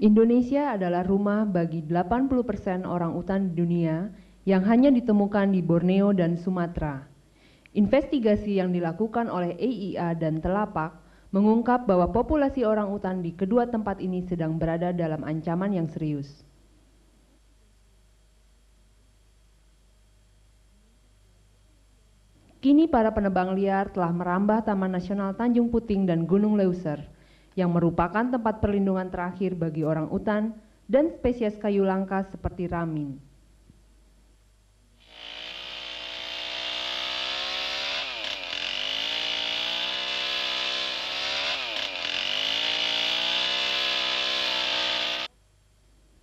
Indonesia adalah rumah bagi 80% orang utan di dunia yang hanya ditemukan di Borneo dan Sumatera. Investigasi yang dilakukan oleh EIA dan Telapak mengungkap bahwa populasi orang utan di kedua tempat ini sedang berada dalam ancaman yang serius. Kini para penebang liar telah merambah Taman Nasional Tanjung Puting dan Gunung Leuser, yang merupakan tempat perlindungan terakhir bagi orang utan dan spesies kayu langka seperti ramin.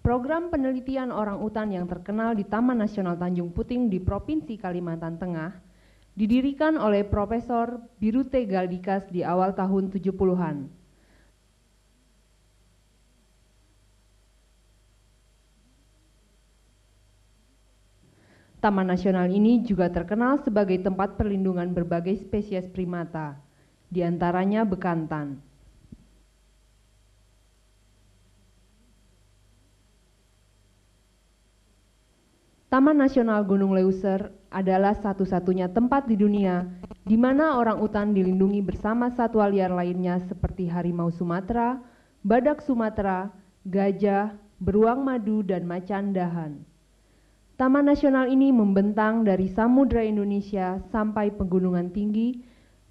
Program penelitian orang utan yang terkenal di Taman Nasional Tanjung Puting di Provinsi Kalimantan Tengah didirikan oleh Profesor Birute Galdikas di awal tahun 70-an. Taman Nasional ini juga terkenal sebagai tempat perlindungan berbagai spesies primata, di antaranya bekantan. Taman Nasional Gunung Leuser adalah satu-satunya tempat di dunia di mana orang utan dilindungi bersama satwa liar lainnya seperti harimau Sumatera, badak Sumatera, gajah, beruang madu, dan macan dahan. Taman Nasional ini membentang dari Samudra Indonesia sampai pegunungan tinggi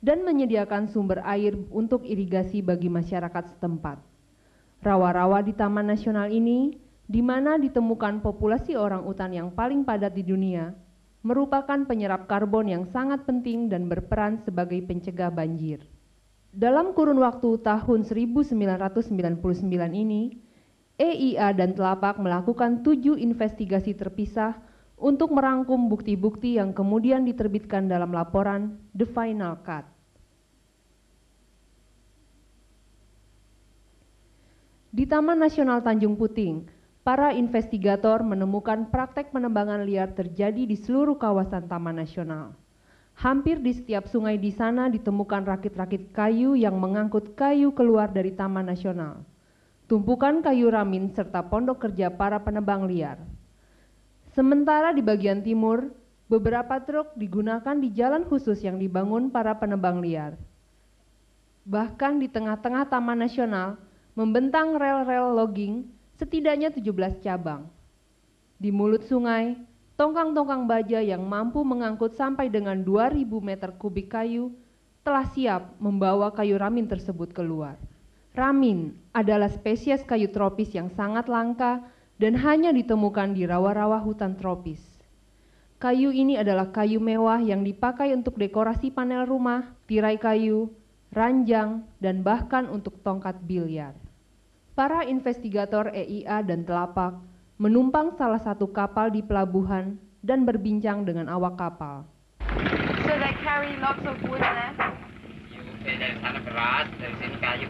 dan menyediakan sumber air untuk irigasi bagi masyarakat setempat. Rawa-rawa di Taman Nasional ini, di mana ditemukan populasi orang utan yang paling padat di dunia, merupakan penyerap karbon yang sangat penting dan berperan sebagai pencegah banjir. Dalam kurun waktu tahun 1999 ini, EIA dan Telapak melakukan 7 investigasi terpisah untuk merangkum bukti-bukti yang kemudian diterbitkan dalam laporan The Final Cut. Di Taman Nasional Tanjung Puting, para investigator menemukan praktek penebangan liar terjadi di seluruh kawasan Taman Nasional. Hampir di setiap sungai di sana ditemukan rakit-rakit kayu yang mengangkut kayu keluar dari Taman Nasional, tumpukan kayu ramin, serta pondok kerja para penebang liar. Sementara di bagian timur, beberapa truk digunakan di jalan khusus yang dibangun para penebang liar. Bahkan di tengah-tengah Taman Nasional, membentang rel-rel logging setidaknya 17 cabang. Di mulut sungai, tongkang-tongkang baja yang mampu mengangkut sampai dengan 2.000 meter kubik kayu telah siap membawa kayu ramin tersebut keluar. Ramin adalah spesies kayu tropis yang sangat langka dan hanya ditemukan di rawa-rawa hutan tropis. Kayu ini adalah kayu mewah yang dipakai untuk dekorasi panel rumah, tirai kayu, ranjang, dan bahkan untuk tongkat biliar. Para investigator EIA dan Telapak menumpang salah satu kapal di pelabuhan dan berbincang dengan awak kapal. So they carry lots of wood there? Dari sana beras, dari sini kayu.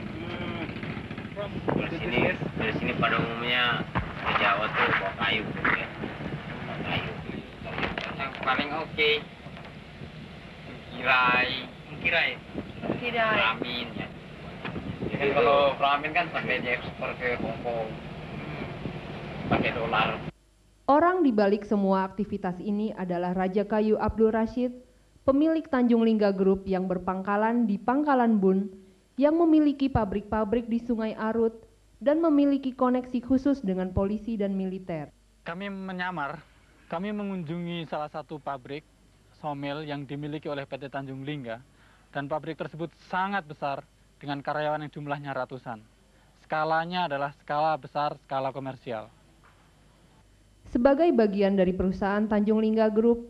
Dari sini pada umumnya di Jawa tuh bawa kayu, ya. Bawa kayu. Yang paling oke, kirai, ramin ya. Jadi kalau ramin kan sampai diekspor ke Hongkong, pakai dolar. Orang di balik semua aktivitas ini adalah Raja Kayu Abdul Rashid, pemilik Tanjung Lingga Group yang berpangkalan di Pangkalan Bun, yang memiliki pabrik-pabrik di Sungai Arut dan memiliki koneksi khusus dengan polisi dan militer. Kami menyamar, kami mengunjungi salah satu pabrik somil yang dimiliki oleh PT Tanjung Lingga, dan pabrik tersebut sangat besar dengan karyawan yang jumlahnya ratusan. Skalanya adalah skala besar, skala komersial. Sebagai bagian dari perusahaan Tanjung Lingga Group,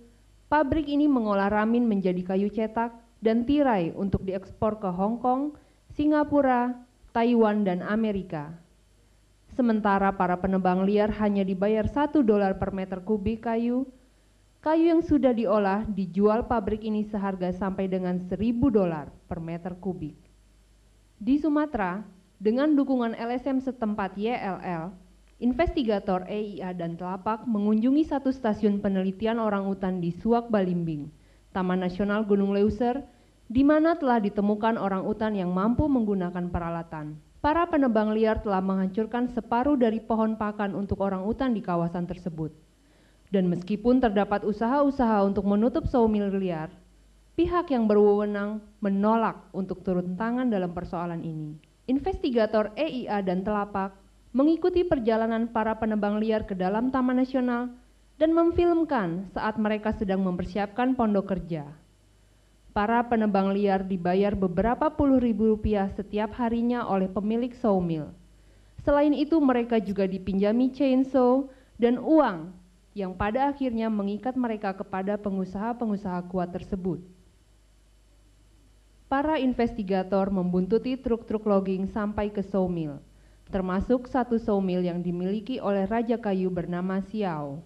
pabrik ini mengolah ramin menjadi kayu cetak dan tirai untuk diekspor ke Hong Kong, Singapura, Taiwan, dan Amerika. Sementara para penebang liar hanya dibayar $1 per meter kubik kayu yang sudah diolah dijual pabrik ini seharga sampai dengan $1.000 per meter kubik. Di Sumatera, dengan dukungan LSM setempat YLL, investigator EIA dan Telapak mengunjungi satu stasiun penelitian orangutan di Suak Balimbing, Taman Nasional Gunung Leuser, di mana telah ditemukan orangutan yang mampu menggunakan peralatan. Para penebang liar telah menghancurkan separuh dari pohon pakan untuk orangutan di kawasan tersebut. Dan meskipun terdapat usaha-usaha untuk menutup sawmill liar, pihak yang berwenang menolak untuk turun tangan dalam persoalan ini. Investigator EIA dan Telapak mengikuti perjalanan para penebang liar ke dalam Taman Nasional dan memfilmkan saat mereka sedang mempersiapkan pondok kerja. Para penebang liar dibayar beberapa puluh ribu rupiah setiap harinya oleh pemilik sawmill. Selain itu mereka juga dipinjami chainsaw dan uang yang pada akhirnya mengikat mereka kepada pengusaha-pengusaha kuat tersebut. Para investigator membuntuti truk-truk logging sampai ke sawmill, termasuk satu sawmill yang dimiliki oleh Raja Kayu bernama Siau.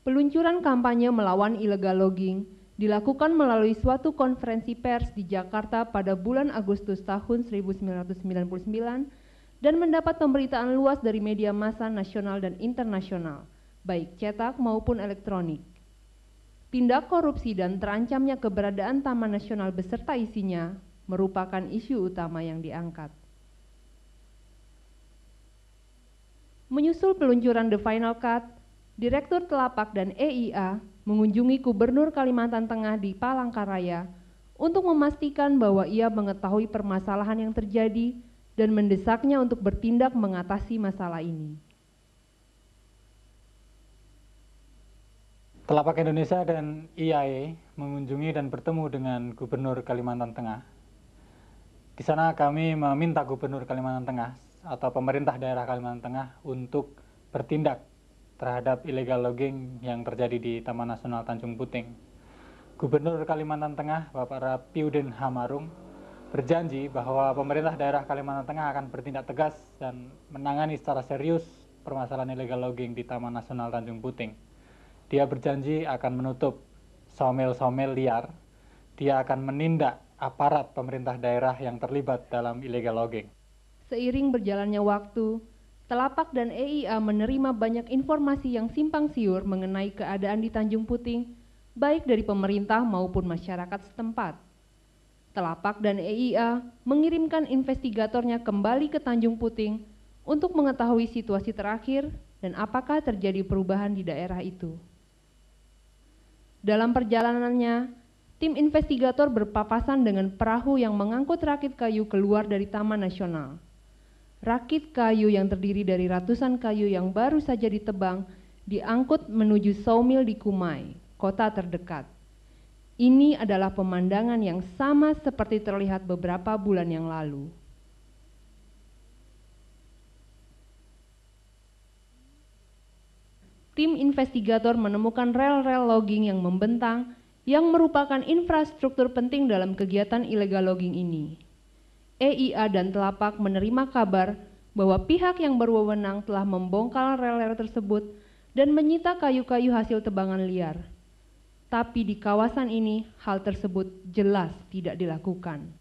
Peluncuran kampanye melawan illegal logging dilakukan melalui suatu konferensi pers di Jakarta pada bulan Agustus tahun 1999 dan mendapat pemberitaan luas dari media massa nasional dan internasional, baik cetak maupun elektronik. Tindak korupsi dan terancamnya keberadaan Taman Nasional beserta isinya merupakan isu utama yang diangkat. Menyusul peluncuran The Final Cut, Direktur Telapak dan EIA mengunjungi Gubernur Kalimantan Tengah di Palangkaraya untuk memastikan bahwa ia mengetahui permasalahan yang terjadi dan mendesaknya untuk bertindak mengatasi masalah ini. Telapak Indonesia dan IAE mengunjungi dan bertemu dengan Gubernur Kalimantan Tengah. Di sana kami meminta Gubernur Kalimantan Tengah atau pemerintah daerah Kalimantan Tengah untuk bertindak terhadap illegal logging yang terjadi di Taman Nasional Tanjung Puting. Gubernur Kalimantan Tengah, Bapak Rapiudin Hamarung, berjanji bahwa pemerintah daerah Kalimantan Tengah akan bertindak tegas dan menangani secara serius permasalahan illegal logging di Taman Nasional Tanjung Puting. Dia berjanji akan menutup sawmill-sawmill liar. Dia akan menindak aparat pemerintah daerah yang terlibat dalam illegal logging. Seiring berjalannya waktu, Telapak dan EIA menerima banyak informasi yang simpang siur mengenai keadaan di Tanjung Puting, baik dari pemerintah maupun masyarakat setempat. Telapak dan EIA mengirimkan investigatornya kembali ke Tanjung Puting untuk mengetahui situasi terakhir dan apakah terjadi perubahan di daerah itu. Dalam perjalanannya, tim investigator berpapasan dengan perahu yang mengangkut rakit kayu keluar dari Taman Nasional. Rakit kayu yang terdiri dari ratusan kayu yang baru saja ditebang diangkut menuju sawmill di Kumai, kota terdekat. Ini adalah pemandangan yang sama seperti terlihat beberapa bulan yang lalu. Tim investigator menemukan rel-rel logging yang membentang yang merupakan infrastruktur penting dalam kegiatan illegal logging ini. EIA dan Telapak menerima kabar bahwa pihak yang berwenang telah membongkar rel-rel tersebut dan menyita kayu-kayu hasil tebangan liar. Tapi di kawasan ini hal tersebut jelas tidak dilakukan.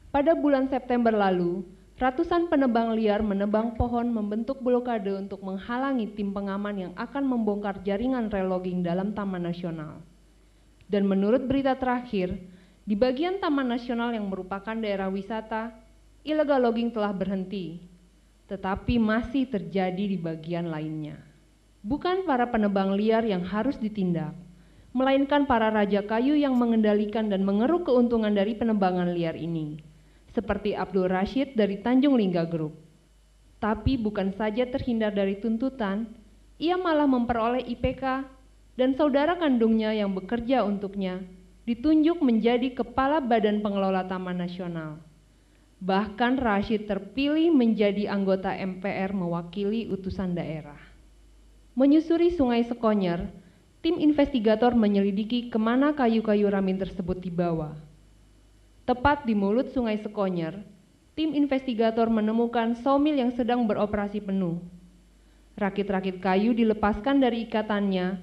Pada bulan September lalu, ratusan penebang liar menebang pohon membentuk blokade untuk menghalangi tim pengaman yang akan membongkar jaringan rel logging dalam Taman Nasional. Dan menurut berita terakhir, di bagian Taman Nasional yang merupakan daerah wisata, illegal logging telah berhenti, tetapi masih terjadi di bagian lainnya. Bukan para penebang liar yang harus ditindak, melainkan para raja kayu yang mengendalikan dan mengeruk keuntungan dari penebangan liar ini, seperti Abdul Rashid dari Tanjung Lingga Group. Tapi bukan saja terhindar dari tuntutan, ia malah memperoleh IPK dan saudara kandungnya yang bekerja untuknya ditunjuk menjadi Kepala Badan Pengelola Taman Nasional. Bahkan Rashid terpilih menjadi anggota MPR mewakili utusan daerah. Menyusuri Sungai Sekonyer, tim investigator menyelidiki kemana kayu-kayu ramin tersebut dibawa. Tepat di mulut Sungai Sekonyer, tim investigator menemukan sawmill yang sedang beroperasi penuh. Rakit-rakit kayu dilepaskan dari ikatannya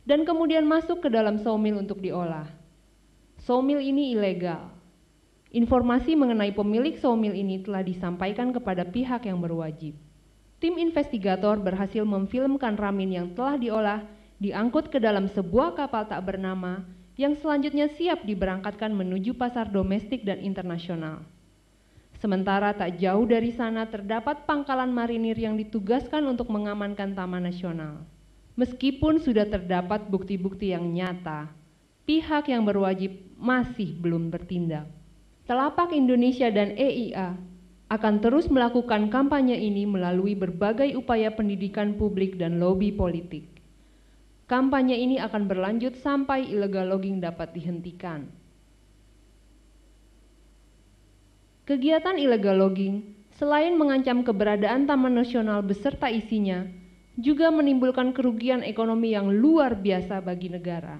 dan kemudian masuk ke dalam sawmill untuk diolah. Sawmill ini ilegal. Informasi mengenai pemilik sawmill ini telah disampaikan kepada pihak yang berwajib. Tim investigator berhasil memfilmkan ramin yang telah diolah diangkut ke dalam sebuah kapal tak bernama yang selanjutnya siap diberangkatkan menuju pasar domestik dan internasional. Sementara tak jauh dari sana terdapat pangkalan marinir yang ditugaskan untuk mengamankan Taman Nasional. Meskipun sudah terdapat bukti-bukti yang nyata, pihak yang berwajib masih belum bertindak. Telapak Indonesia dan EIA akan terus melakukan kampanye ini melalui berbagai upaya pendidikan publik dan lobi politik. Kampanye ini akan berlanjut sampai illegal logging dapat dihentikan. Kegiatan illegal logging, selain mengancam keberadaan Taman Nasional beserta isinya, juga menimbulkan kerugian ekonomi yang luar biasa bagi negara.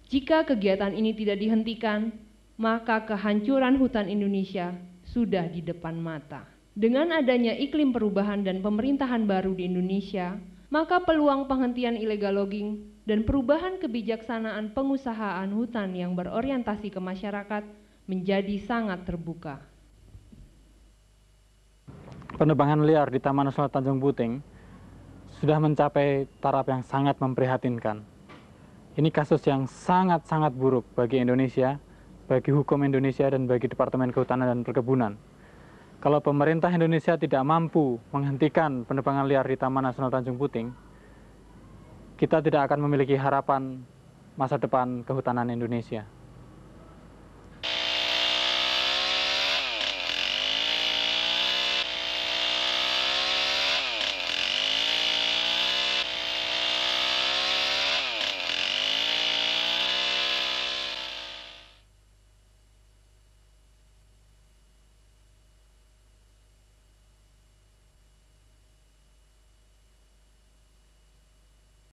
Jika kegiatan ini tidak dihentikan, maka kehancuran hutan Indonesia sudah di depan mata. Dengan adanya iklim perubahan dan pemerintahan baru di Indonesia, maka peluang penghentian illegal logging dan perubahan kebijaksanaan pengusahaan hutan yang berorientasi ke masyarakat menjadi sangat terbuka. Penebangan liar di Taman Nasional Tanjung Puting sudah mencapai taraf yang sangat memprihatinkan. Ini kasus yang sangat-sangat buruk bagi Indonesia, bagi hukum Indonesia, dan bagi Departemen Kehutanan dan Perkebunan. Kalau pemerintah Indonesia tidak mampu menghentikan penebangan liar di Taman Nasional Tanjung Puting, kita tidak akan memiliki harapan masa depan kehutanan Indonesia.